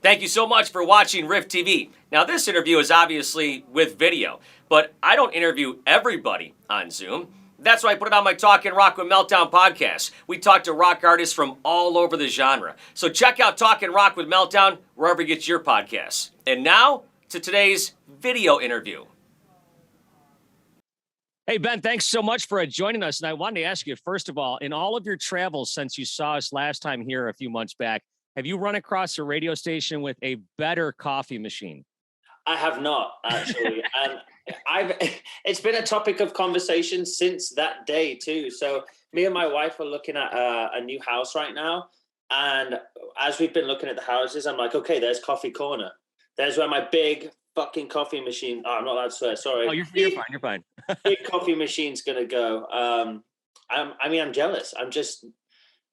Thank you so much for watching RIF TV. Now, this interview is obviously with video, but I don't interview everybody on Zoom. That's why I put it on my Talking Rock with Meltdown podcast. We talk to rock artists from all over the genre. So check out Talking Rock with Meltdown wherever you get your podcasts. And now to today's video interview. Hey, Ben, thanks so much for joining us. And I wanted to ask you, first of all, in all of your travels since you saw us last time here a few months back, have you run across a radio station with a better coffee machine? I have not, actually. And it's been a topic of conversation since that day too. So me and my wife are looking at a new house right now. And as we've been looking at the houses, I'm like, okay, there's Coffee Corner. There's where my big fucking coffee machine. Oh, I'm not allowed to swear. Sorry. Oh, you're fine. You're fine. Big coffee machine's going to go. I'm jealous.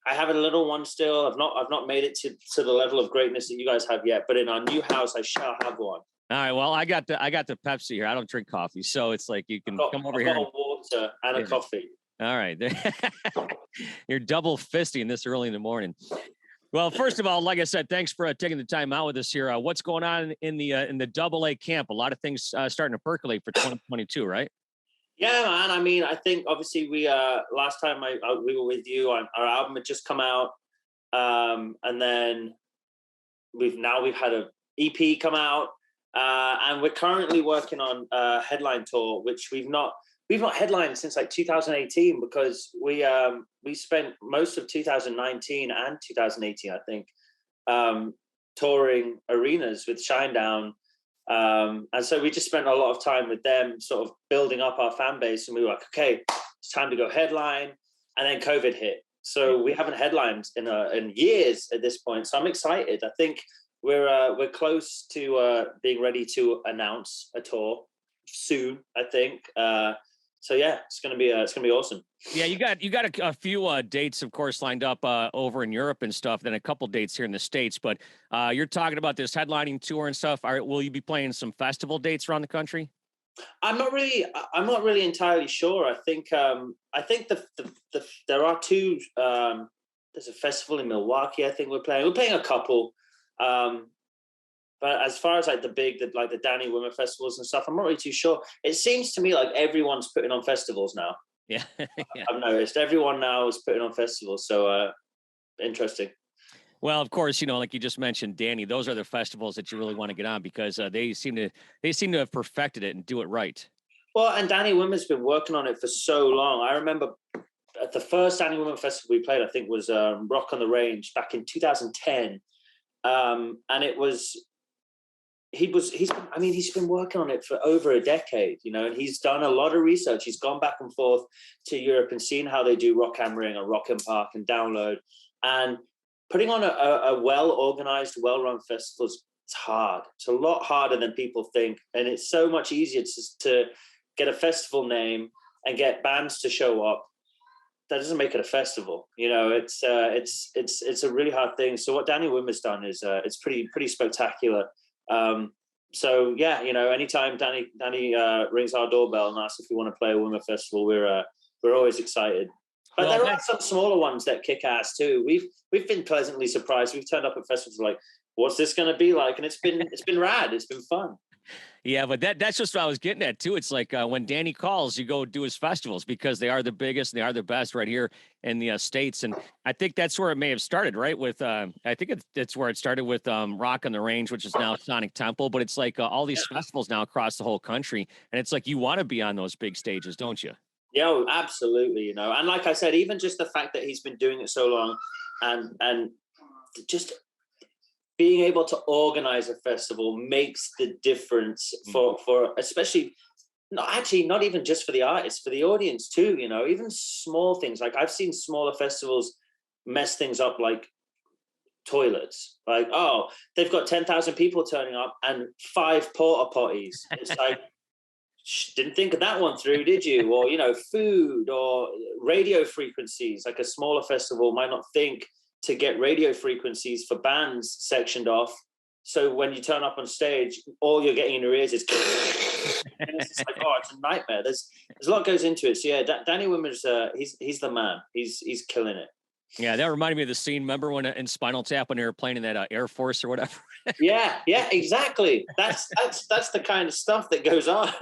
I have a little one still. I've not made it to the level of greatness that you guys have yet, but in our new house, I shall have one. All right. Well, I got the Pepsi here. I don't drink coffee, so it's like you can come over here. I've got a water and a coffee. All right. You're double fisting this early in the morning. Well, first of all, like I said, thanks for taking the time out with us here. What's going on in the AA camp? A lot of things starting to percolate for 2022, right? Yeah, man. I mean, I think obviously we last time we were with you, our album had just come out, and then we've had an EP come out, and we're currently working on a headline tour, which we've not headlined since like 2018 because we spent most of 2019 and 2018, I think, touring arenas with Shinedown. And so we just spent a lot of time with them sort of building up our fan base, and we were like, okay, it's time to go headline. And then COVID hit. So we haven't headlined in years at this point. So I'm excited. I think we're close to being ready to announce a tour soon, I think. So yeah, it's gonna be awesome. Yeah, you got a few dates, of course, lined up over in Europe and stuff. Then a couple dates here in the States. But you're talking about this headlining tour and stuff. Will you be playing some festival dates around the country? I'm not really entirely sure. I think there are two. There's a festival in Milwaukee. I think we're playing a couple. But as far as like the Danny Wimmer festivals and stuff, I'm not really too sure. It seems to me like everyone's putting on festivals now. Yeah. Yeah. I've noticed everyone now is putting on festivals. So interesting. Well, of course, like you just mentioned, Danny, those are the festivals that you really want to get on because they seem to have perfected it and do it right. Well, and Danny Wimmer's been working on it for so long. I remember at the first Danny Wimmer festival we played, I think was Rock on the Range back in 2010. And it was, he's been working on it for over a decade, and he's done a lot of research. He's gone back and forth to Europe and seen how they do Rock am Ring and Rock im Park and Download, and putting on a well-organized, well-run festival it's hard. It's a lot harder than people think. And it's so much easier to get a festival name and get bands to show up. That doesn't make it a festival. It's a really hard thing. So what Danny Wimmer's done is it's pretty spectacular. So yeah, anytime Danny rings our doorbell and asks if we want to play a Wimmer festival, we're always excited. But there are some smaller ones that kick ass too. We've been pleasantly surprised. We've turned up at festivals like, what's this going to be like? And it's been rad. It's been fun. Yeah, but that's just what I was getting at too. It's like when Danny calls, you go do his festivals because they are the biggest and they are the best right here in the States. And I think that's where it may have started, right? With I think it's where it started with Rock on the Range, which is now Sonic Temple. But it's like all these festivals now across the whole country, and it's like you want to be on those big stages, don't you? Yeah, absolutely. And like I said, even just the fact that he's been doing it so long, and just being able to organize a festival makes the difference for especially not even just for the artists, for the audience too. Even small things like I've seen smaller festivals mess things up, like toilets. Like, oh, they've got 10,000 people turning up and 5 porta potties. It's like, didn't think of that one through, did you? Or food or radio frequencies. Like a smaller festival might not think to get radio frequencies for bands sectioned off. So when you turn up on stage, all you're getting in your ears is and it's just like, it's a nightmare. There's a lot goes into it. So yeah, Danny Wimmer's he's the man. He's killing it. Yeah, that reminded me of the scene. Remember when in Spinal Tap when they were playing in that Air Force or whatever? Yeah, exactly. That's the kind of stuff that goes on.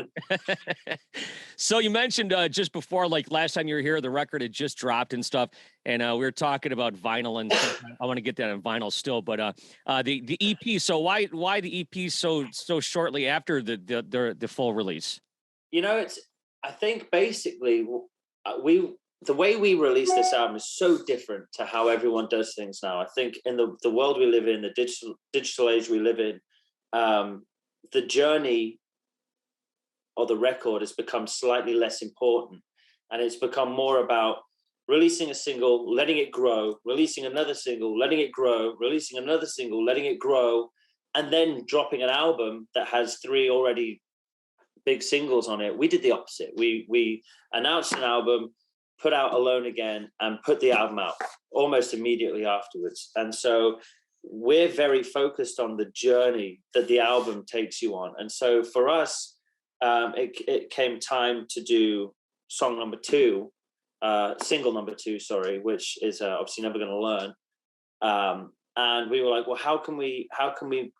So you mentioned just before, like last time you were here, the record had just dropped and stuff, and we were talking about vinyl and stuff. I want to get that on vinyl still, but the EP. So why the EP so shortly after the full release? It's I think basically we the way we release this album is so different to how everyone does things now. I think in the world we live in, the digital age we live in, the journey or the record has become slightly less important, and it's become more about releasing a single, letting it grow, releasing another single, letting it grow, releasing another single, letting it grow, and then dropping an album that has 3 already big singles on it. We did the opposite. We announced an album, put out Alone Again, and put the album out almost immediately afterwards. And so we're very focused on the journey that the album takes you on. And so for us, it came time to do song number 2, single number 2, sorry, which is obviously Never Gonna Learn. And we were like, well, how can we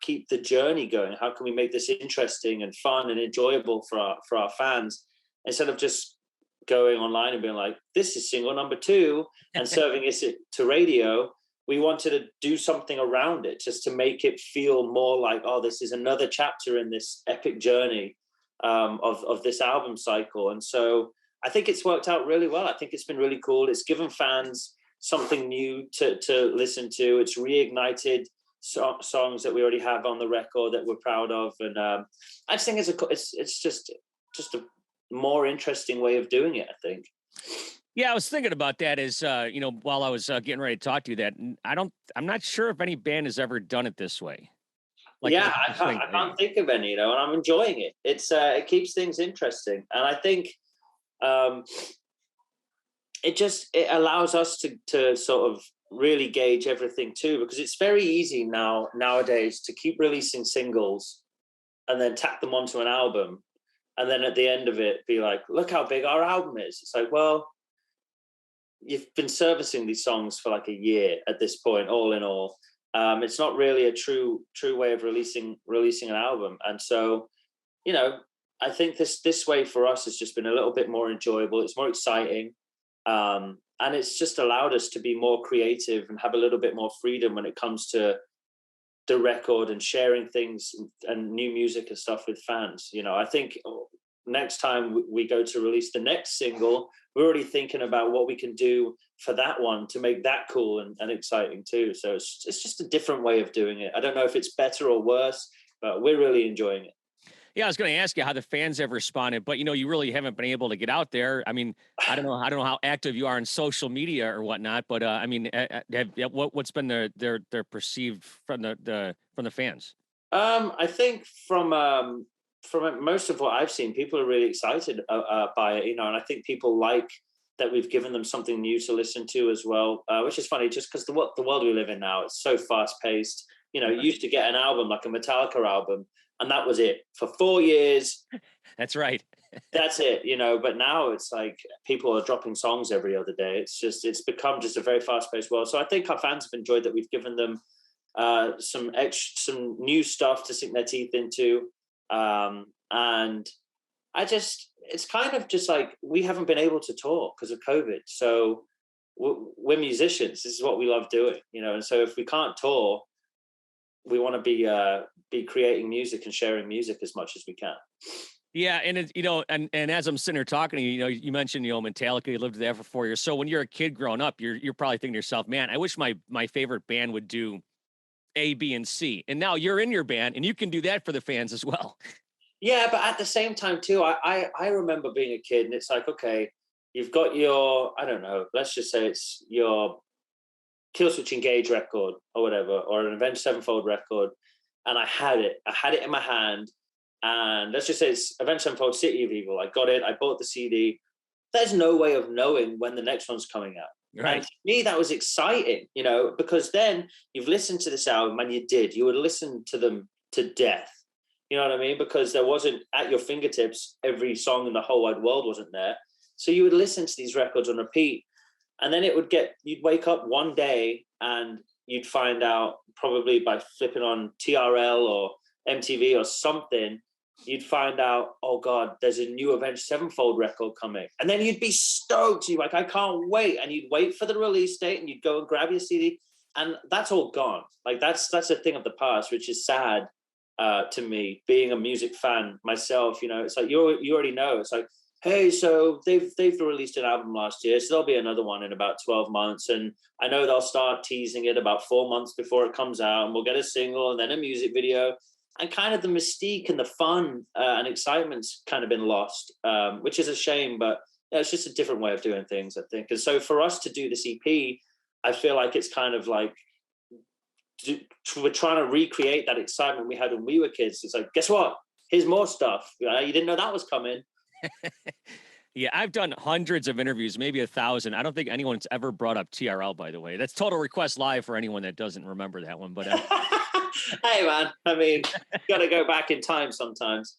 keep the journey going? How can we make this interesting and fun and enjoyable for our fans, instead of just going online and being like, this is single number 2 and serving it to radio? We wanted to do something around it just to make it feel more like, oh, this is another chapter in this epic journey of this album cycle. And so I think it's worked out really well. I think it's been really cool. It's given fans something new to listen to. It's reignited songs that we already have on the record that we're proud of, and I just think it's just a more interesting way of doing it, I think. Yeah, I was thinking about that as while I was getting ready to talk to you, that I'm not sure if any band has ever done it this way. Like, yeah, I can't think of any, and I'm enjoying it. It keeps things interesting, and I think it allows us to sort of really gauge everything too, because it's very easy nowadays to keep releasing singles and then tack them onto an album, and then at the end of it be like, look how big our album is. It's like, well, you've been servicing these songs for like a year at this point, all in all. It's not really a true way of releasing an album. And so, I think this way for us has just been a little bit more enjoyable. It's more exciting. And it's just allowed us to be more creative and have a little bit more freedom when it comes to the record and sharing things and new music and stuff with fans. I think next time we go to release the next single, we're already thinking about what we can do for that one to make that cool and exciting too. So it's just a different way of doing it. I don't know if it's better or worse, but we're really enjoying it. Yeah, I was going to ask you how the fans have responded, but you really haven't been able to get out there. I mean, I don't know how active you are on social media or whatnot, but I mean, what's been their perceived from the fans? I think from most of what I've seen, people are really excited by it, and I think people like that we've given them something new to listen to as well, which is funny, just because the world we live in now, it's so fast paced. You used to get an album like a Metallica album, and that was it for 4 years. That's right. That's it, but now it's like people are dropping songs every other day. It's become just a very fast-paced world. So I think our fans have enjoyed that we've given them some new stuff to sink their teeth into. And it's kind of just like, we haven't been able to tour because of COVID. So we're musicians. This is what we love doing, and so if we can't tour, we want to be creating music and sharing music as much as we can. Yeah, and and as I'm sitting here talking to you, you mentioned Metallica. You lived there for 4 years. So when you're a kid growing up, you're probably thinking to yourself, man, I wish my favorite band would do A, B, and C. And now you're in your band, and you can do that for the fans as well. Yeah, but at the same time too, I remember being a kid, and it's like, okay, you've got your, I don't know, let's just say it's your Killswitch Engage record or whatever, or an Avenged Sevenfold record, and I had it in my hand, and let's just say it's Avenged Sevenfold, City of Evil. I got it, I bought the CD. There's no way of knowing when the next one's coming out. Right. And to me, that was exciting, because then you've listened to this album, and you would listen to them to death. You know what I mean? Because there wasn't at your fingertips, every song in the whole wide world wasn't there. So you would listen to these records on repeat. And then you'd wake up one day and you'd find out, probably by flipping on TRL or MTV or something, you'd find out, oh God, there's a new Avenged Sevenfold record coming. And then you'd be stoked. You're like, I can't wait. And you'd wait for the release date and you'd go and grab your CD. And that's all gone. Like that's a thing of the past, which is sad to me, being a music fan myself. You know, it's like, you already know. It's like, hey, so they've released an album last year, so there'll be another one in about 12 months. And I know they'll start teasing it about 4 months before it comes out, and we'll get a single and then a music video. And kind of the mystique and the fun and excitement's kind of been lost, which is a shame, but it's just a different way of doing things, I think. And so for us to do this EP, I feel like it's kind of like, we're trying to recreate that excitement we had when we were kids. It's like, guess what? Here's more stuff. You didn't know that was coming. Yeah, I've done hundreds of interviews, maybe 1,000. I don't think anyone's ever brought up TRL, by the way. That's Total Request Live for anyone that doesn't remember that one. But hey, man, I mean, you got to go back in time sometimes.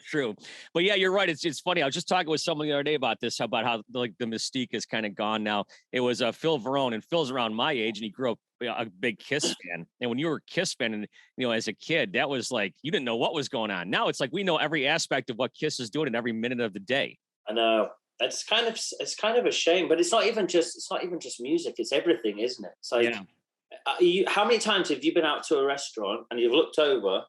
True. But yeah, you're right. It's funny. I was just talking with someone the other day about this, about how like the mystique is kind of gone now. It was Phil Varone, and Phil's around my age, and he grew up a big Kiss fan. And when you were a Kiss fan, and as a kid, that was like, you didn't know what was going on. Now it's like we know every aspect of what Kiss is doing in every minute of the day. I know. It's kind of a shame, but it's not even just music. It's everything, isn't it? It's like, how many times have you been out to a restaurant and you've looked over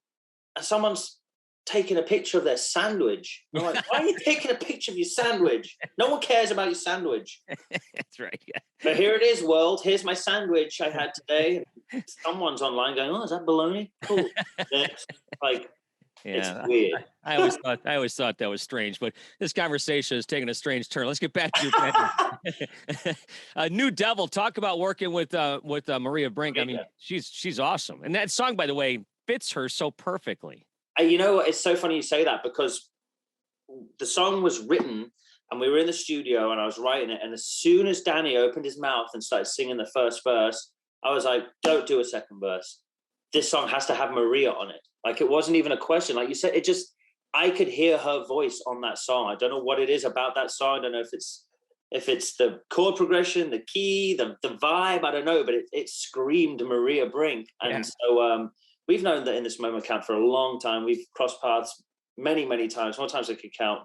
and someone's taking a picture of their sandwich? I'm like, why are you taking a picture of your sandwich? No one cares about your sandwich. That's right. Yeah. But here it is, world. Here's my sandwich I had today. Someone's online going, "Oh, is that bologna? Cool." Like, yeah, it's weird. I always thought that was strange, but this conversation is taking a strange turn. Let's get back to your New Devil. Talk about working with Maria Brink. I mean, she's awesome, and that song, by the way, fits her so perfectly. You know, it's so funny you say that, because the song was written and we were in the studio and I was writing it, and as soon as Danny opened his mouth and started singing the first verse, I was like, don't do a second verse. This song has to have Maria on it. Like, it wasn't even a question. Like you said, I could hear her voice on that song. I don't know what it is about that song. I don't know if it's the chord progression, the key, the vibe. I don't know, but it screamed Maria Brink. And so we've known that in this moment camp for a long time. We've crossed paths many, many times. More times I could count,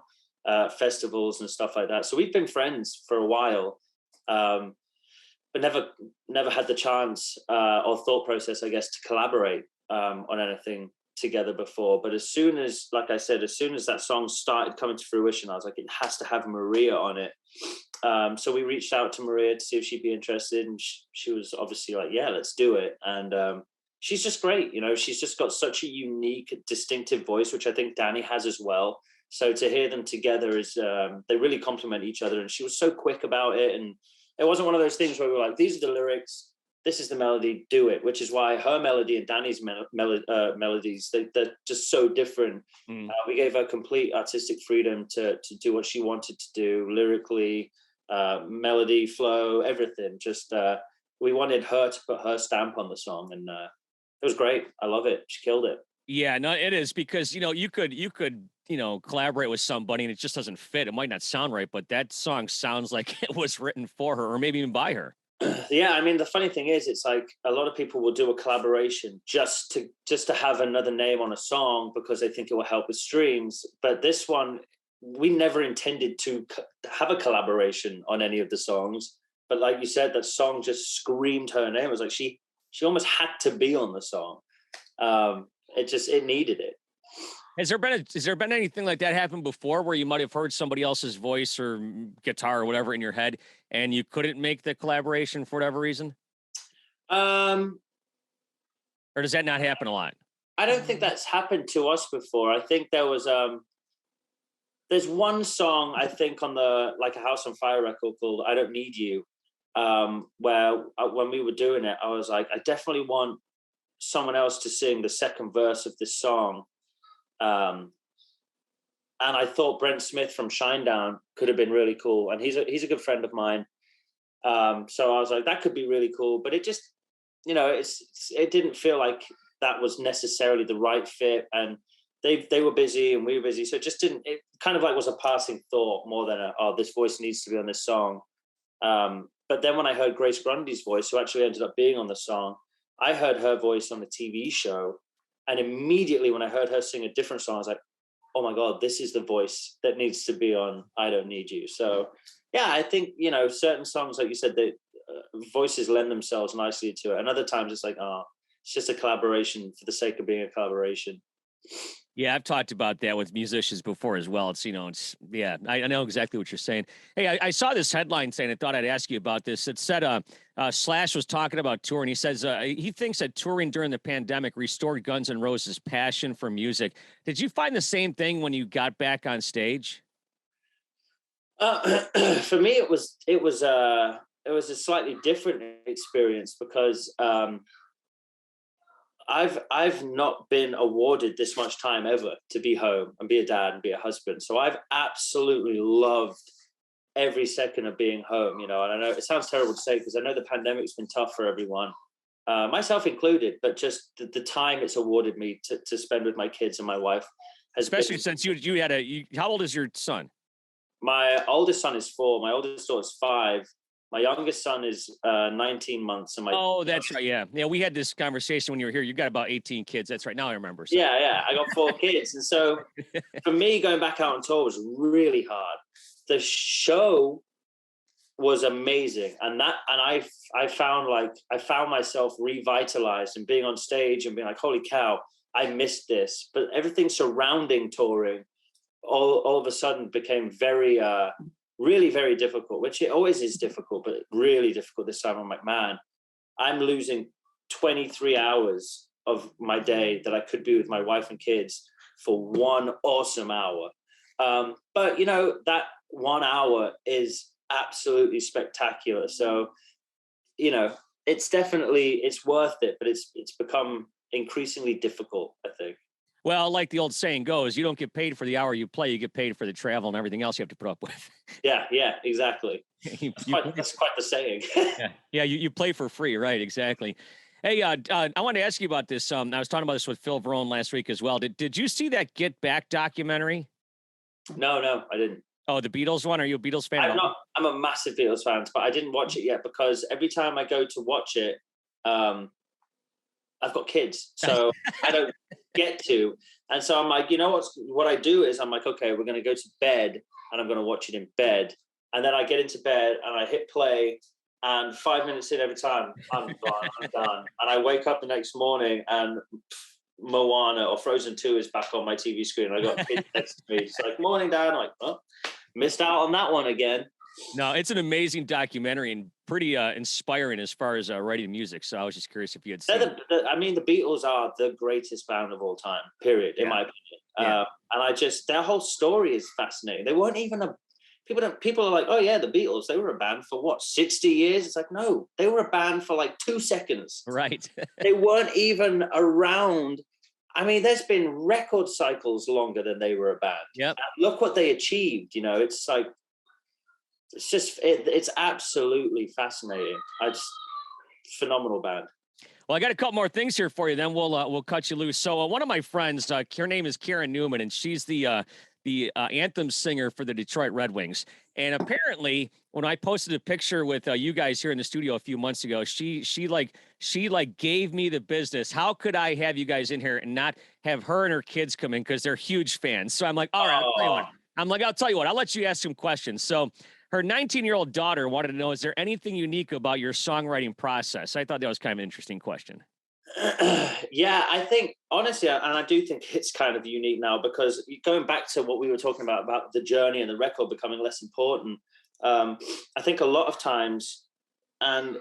festivals and stuff like that. So we've been friends for a while, but never had the chance or thought process, I guess, to collaborate on anything together before. But as soon as, like I said, as soon as that song started coming to fruition, I was like, it has to have Maria on it. So we reached out to Maria to see if she'd be interested, and she was obviously like, yeah, let's do it. And she's just great. She's just got such a unique, distinctive voice, which I think Danny has as well. So to hear them together is, they really complement each other. And she was so quick about it. And it wasn't one of those things where we were like, these are the lyrics, this is the melody, do it, which is why her melody and Danny's melodies, they're just so different. We gave her complete artistic freedom to do what she wanted to do, lyrically, melody, flow, everything. Just we wanted her to put her stamp on the song, and it was great. I love it. She killed it. Yeah, no, it is, because you could collaborate with somebody and it just doesn't fit. It might not sound right, but that song sounds like it was written for her, or maybe even by her. Yeah, I mean, the funny thing is, it's like a lot of people will do a collaboration just to have another name on a song because they think it will help with streams. But this one, we never intended to have a collaboration on any of the songs. But like you said, that song just screamed her name. It was like she almost had to be on the song. It needed it. Has there been anything like that happen before, where you might have heard somebody else's voice or guitar or whatever in your head and you couldn't make the collaboration for whatever reason? Or does that not happen a lot? I don't think that's happened to us before. I think there was there's one song, I think, on the Like a House on Fire record called I Don't Need You, where when we were doing it, I was like, I definitely want someone else to sing the second verse of this song. And I thought Brent Smith from Shinedown could have been really cool, and he's a good friend of mine. So I was like, that could be really cool, but it just, it didn't feel like that was necessarily the right fit, and they were busy and we were busy, so it kind of like was a passing thought more than this voice needs to be on this song. But then when I heard Grace Grundy's voice, who actually ended up being on the song, I heard her voice on the TV show. And immediately when I heard her sing a different song, I was like, oh my God, this is the voice that needs to be on I Don't Need You. So yeah, I think, you know, certain songs, like you said, the voices lend themselves nicely to it. And other times it's like, oh, it's just a collaboration for the sake of being a collaboration. Yeah, I've talked about that with musicians before as well. It's, you know, it's, yeah, I know exactly what you're saying. Hey, I saw this headline saying, I thought I'd ask you about this. It said Slash was talking about touring. He says he thinks that touring during the pandemic restored Guns N' Roses' passion for music. Did you find the same thing when you got back on stage? For me, it was a slightly different experience because I've not been awarded this much time ever to be home and be a dad and be a husband. So I've absolutely loved every second of being home, you know. And I know it sounds terrible to say because I know the pandemic's been tough for everyone, myself included, but just the time it's awarded me to spend with my kids and my wife has Especially been, since you had how old is your son? my oldest son is 4, my oldest daughter is 5. My youngest son is 19 months. And Oh, that's right. Yeah. Yeah. We had this conversation when you were here. You got about 18 kids. That's right. Now I remember. So. Yeah. I got 4 kids. And so for me, going back out on tour was really hard. The show was amazing. And I found myself revitalized and being on stage and being like, holy cow, I missed this. But everything surrounding touring all of a sudden became very, really very difficult, which it always is difficult, but really difficult this time. I'm like, man, I'm losing 23 hours of my day that I could be with my wife and kids for 1 awesome hour. But, you know, that 1 hour is absolutely spectacular. So, you know, it's worth it, but it's become increasingly difficult, I think. Well, like the old saying goes, you don't get paid for the hour you play, you get paid for the travel and everything else you have to put up with. Yeah, exactly. That's quite the saying. Yeah, you play for free, right? Exactly. Hey, I wanted to ask you about this. I was talking about this with Phil Verone last week as well. Did you see that Get Back documentary? No, I didn't. Oh, the Beatles one? Are you a Beatles fan? I'm a massive Beatles fan, but I didn't watch it yet because every time I go to watch it, I've got kids, so I don't get to. And so I'm like, you know what I do is I'm like, okay, we're going to go to bed and I'm going to watch it in bed. And then I get into bed and I hit play and 5 minutes in every time, I'm gone, I'm done. And I wake up the next morning and Moana or Frozen 2 is back on my TV screen. I got kids next to me. It's like, morning, Dad. I'm like, oh, missed out on that one again. No, it's an amazing documentary and pretty inspiring as far as writing music. So I was just curious if you had seen it. The Beatles are the greatest band of all time, period, in my opinion. Yeah. And their whole story is fascinating. They weren't even people are like, oh yeah, the Beatles, they were a band for what, 60 years? It's like, no, they were a band for like 2 seconds. Right. They weren't even around. I mean, there's been record cycles longer than they were a band. Yep. And look what they achieved. You know, it's like, it's absolutely fascinating. Phenomenal band. Well, I got a couple more things here for you. Then we'll cut you loose. So one of my friends, her name is Karen Newman, and she's the anthem singer for the Detroit Red Wings. And apparently, when I posted a picture with you guys here in the studio a few months ago, she gave me the business. How could I have you guys in here and not have her and her kids come in because they're huge fans? So I'm like, all right, I'll tell you what. I'll let you ask some questions. So her 19-year-old daughter wanted to know, is there anything unique about your songwriting process? I thought that was kind of an interesting question. Yeah, I think, honestly, and I do think it's kind of unique now because going back to what we were talking about the journey and the record becoming less important, I think a lot of times, and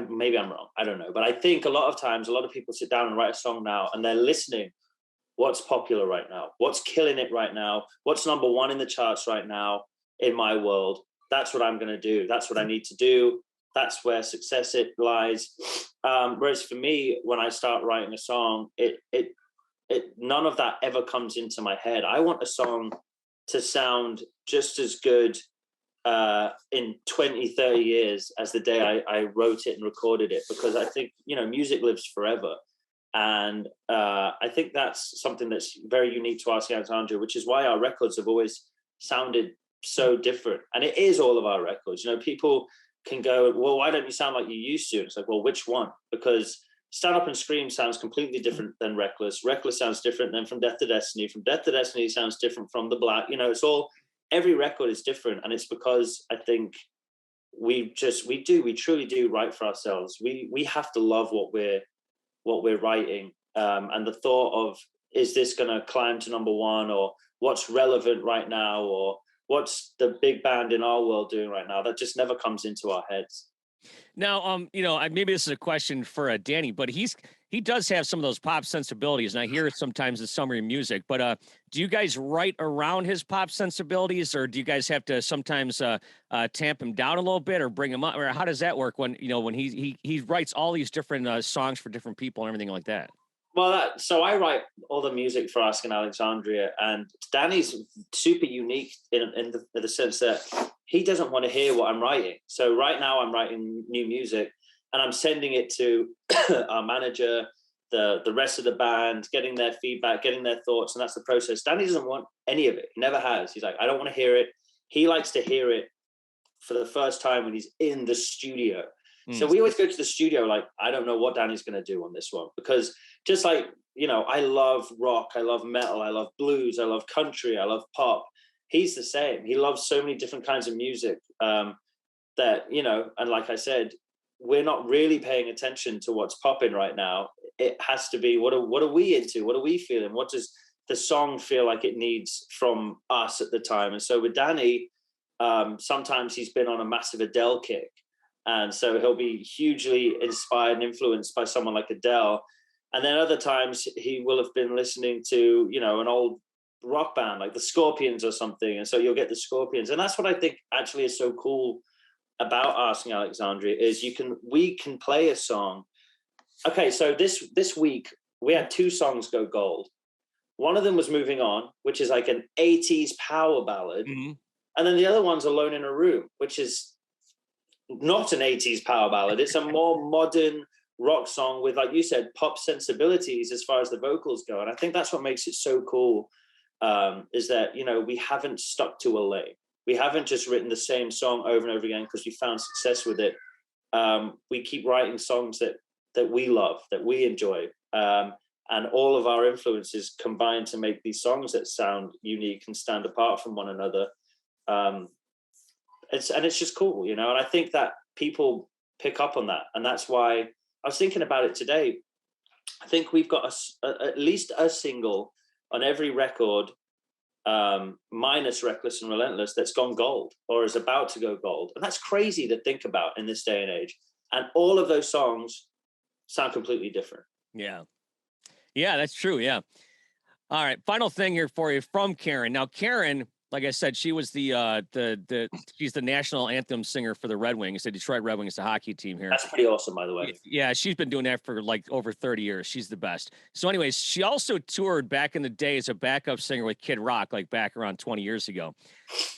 maybe I'm wrong, I don't know, but I think a lot of times, a lot of people sit down and write a song now and they're listening. What's popular right now? What's killing it right now? What's number 1 in the charts right now in my world? That's what I'm going to do. That's what I need to do. That's where success lies. Whereas for me, when I start writing a song, it none of that ever comes into my head. I want a song to sound just as good in 20, 30 years as the day I wrote it and recorded it, because I think, you know, music lives forever. And I think that's something that's very unique to Asking Alexandria, which is why our records have always sounded so different. And it is all of our records. You know, people can go, well, why don't you sound like you used to? It's like, well, which one? Because Stand Up and Scream sounds completely different than Reckless. Reckless sounds different than From Death to Destiny. From Death to Destiny sounds different from The Black. You know, it's all, every record is different. And it's because I think we truly do write for ourselves. We have to love what we're writing. And the thought of, is this going to climb to number one, or what's relevant right now, or what's the big band in our world doing right now? That just never comes into our heads. Now, you know, maybe this is a question for Danny, but he does have some of those pop sensibilities, and I hear it sometimes in some of your music. But do you guys write around his pop sensibilities, or do you guys have to sometimes tamp him down a little bit, or bring him up, or how does that work when he writes all these different songs for different people and everything like that? Well, so I write all the music for Asking Alexandria, and Danny's super unique in the sense that he doesn't want to hear what I'm writing. So right now I'm writing new music, and I'm sending it to our manager, the rest of the band, getting their feedback, getting their thoughts, and that's the process. Danny doesn't want any of it. He never has. He's like, I don't want to hear it. He likes to hear it for the first time when he's in the studio. So we always go to the studio like, I don't know what Danny's going to do on this one, because just like, you know, I love rock, I love metal, I love blues, I love country, I love pop. He's the same. He loves so many different kinds of music that, you know, and like I said, we're not really paying attention to what's popping right now. It has to be, what are we into? What are we feeling? What does the song feel like it needs from us at the time? And so with Danny, sometimes he's been on a massive Adele kick. And so he'll be hugely inspired and influenced by someone like Adele. And then other times he will have been listening to, you know, an old rock band like the Scorpions or something. And so you'll get the Scorpions. And that's what I think actually is so cool about Asking Alexandria is we can play a song. Okay, so this week we had 2 songs go gold. One of them was Moving On, which is like an 80s power ballad. Mm-hmm. And then the other one's Alone in a Room, which is not an 80s power ballad. It's a more modern rock song with, like you said, pop sensibilities as far as the vocals go. And I think that's what makes it so cool, is that, you know, we haven't stuck to a lane. We haven't just written the same song over and over again because we found success with it. We keep writing songs that we love, that we enjoy. And all of our influences combine to make these songs that sound unique and stand apart from one another. It's just cool, you know, and I think that people pick up on that. And that's why I was thinking about it today. I think we've got at least a single on every record, minus Reckless and Relentless, that's gone gold or is about to go gold. And that's crazy to think about in this day and age. And all of those songs sound completely different. Yeah. Yeah, that's true. Yeah. All right. Final thing here for you from Karen. Now, Karen, like I said, she was she's the national anthem singer for the Red Wings, the Detroit Red Wings, the hockey team here. That's pretty awesome, by the way. Yeah, she's been doing that for like over 30 years. She's the best. So anyways, she also toured back in the day as a backup singer with Kid Rock, like back around 20 years ago.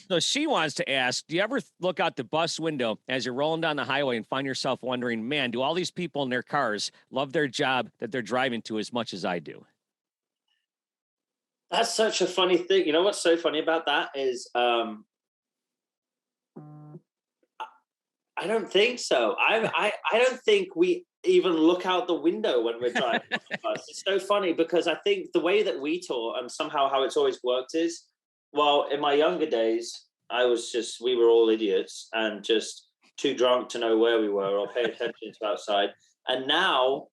So she wants to ask, do you ever look out the bus window as you're rolling down the highway and find yourself wondering, man, do all these people in their cars love their job that they're driving to as much as I do? That's such a funny thing. You know what's so funny about that is I don't think so. I don't think we even look out the window when we're driving. It's so funny because I think the way that we tour and somehow how it's always worked is, well, in my younger days, we were all idiots and just too drunk to know where we were or pay attention to outside. And now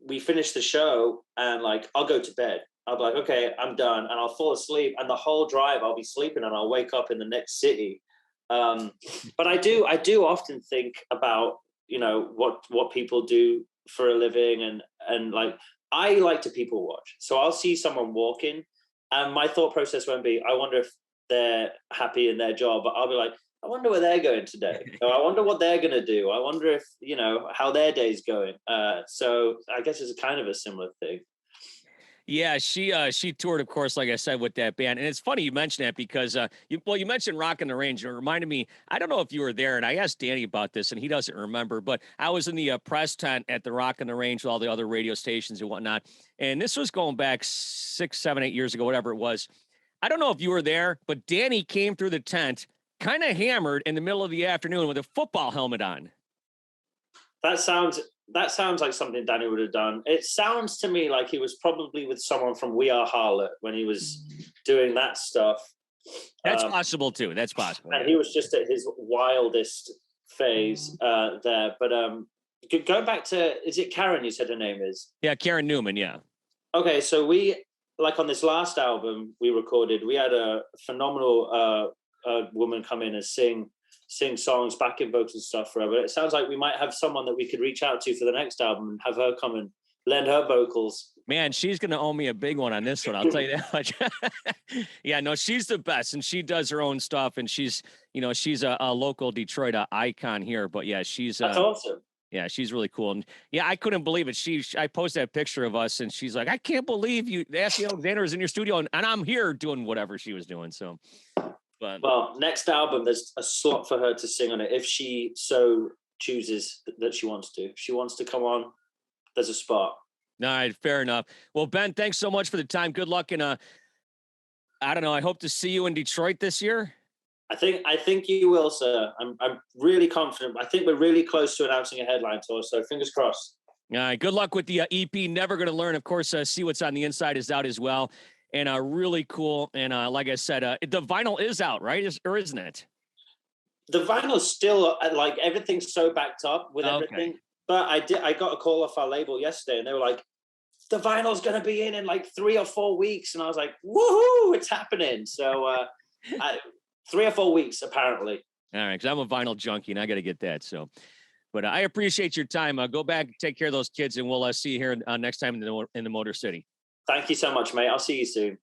we finish the show and like, I'll go to bed. I'll be like, okay, I'm done. And I'll fall asleep. And the whole drive, I'll be sleeping and I'll wake up in the next city. But I do often think about, you know, what people do for a living. And like, I like to people watch. So I'll see someone walking and my thought process won't be, I wonder if they're happy in their job. But I'll be like, I wonder where they're going today. Or I wonder what they're going to do. I wonder if, you know, how their day's going. So I guess it's kind of a similar thing. Yeah, she toured, of course, like I said, with that band. And it's funny you mentioned that because, you mentioned Rock in the Range. And it reminded me, I don't know if you were there, and I asked Danny about this, and he doesn't remember, but I was in the press tent at the Rock in the Range with all the other radio stations and whatnot. And this was going back 6, 7, 8 years ago, whatever it was. I don't know if you were there, but Danny came through the tent, kind of hammered in the middle of the afternoon with a football helmet on. That sounds like something Danny would have done. It sounds to me like he was probably with someone from We Are Harlot when he was doing that stuff. That's possible too. That's possible. And he was just at his wildest phase there. But going back to, is it Karen you said her name is? Yeah, Karen Newman, yeah. Okay, so we, like on this last album we recorded, we had a phenomenal woman come in and sing songs, backing vocals and stuff for her. But it sounds like we might have someone that we could reach out to for the next album and have her come and lend her vocals. Man, she's going to owe me a big one on this one. I'll tell you that much. Yeah, no, she's the best, and she does her own stuff, and she's a local Detroit icon here. But yeah, that's awesome. Yeah, she's really cool. And yeah, I couldn't believe it. I posted that picture of us, and she's like, I can't believe Asking Alexandria is in your studio, and I'm here doing whatever she was doing. So, but well, next album, there's a slot for her to sing on it if she so chooses that she wants to. If she wants to come on, there's a spot. All right, fair enough. Well, Ben, thanks so much for the time. Good luck, and I don't know. I hope to see you in Detroit this year. I think you will, sir. I'm really confident. I think we're really close to announcing a headline tour, so fingers crossed. All right, good luck with the EP. Never Gonna Learn. Of course, See What's on the Inside is out as well, and really cool. And like I said, the vinyl is out, right? Or isn't it? The vinyl's still like everything's so backed up with everything. But I got a call off our label yesterday, and they were like, the vinyl's going to be in like 3 or 4 weeks. And I was like, woohoo, it's happening. So 3 or 4 weeks, apparently. All right, because I'm a vinyl junkie, and I got to get that. So, but I appreciate your time. Go back, take care of those kids, and we'll see you here next time in the Motor City. Thank you so much, mate. I'll see you soon.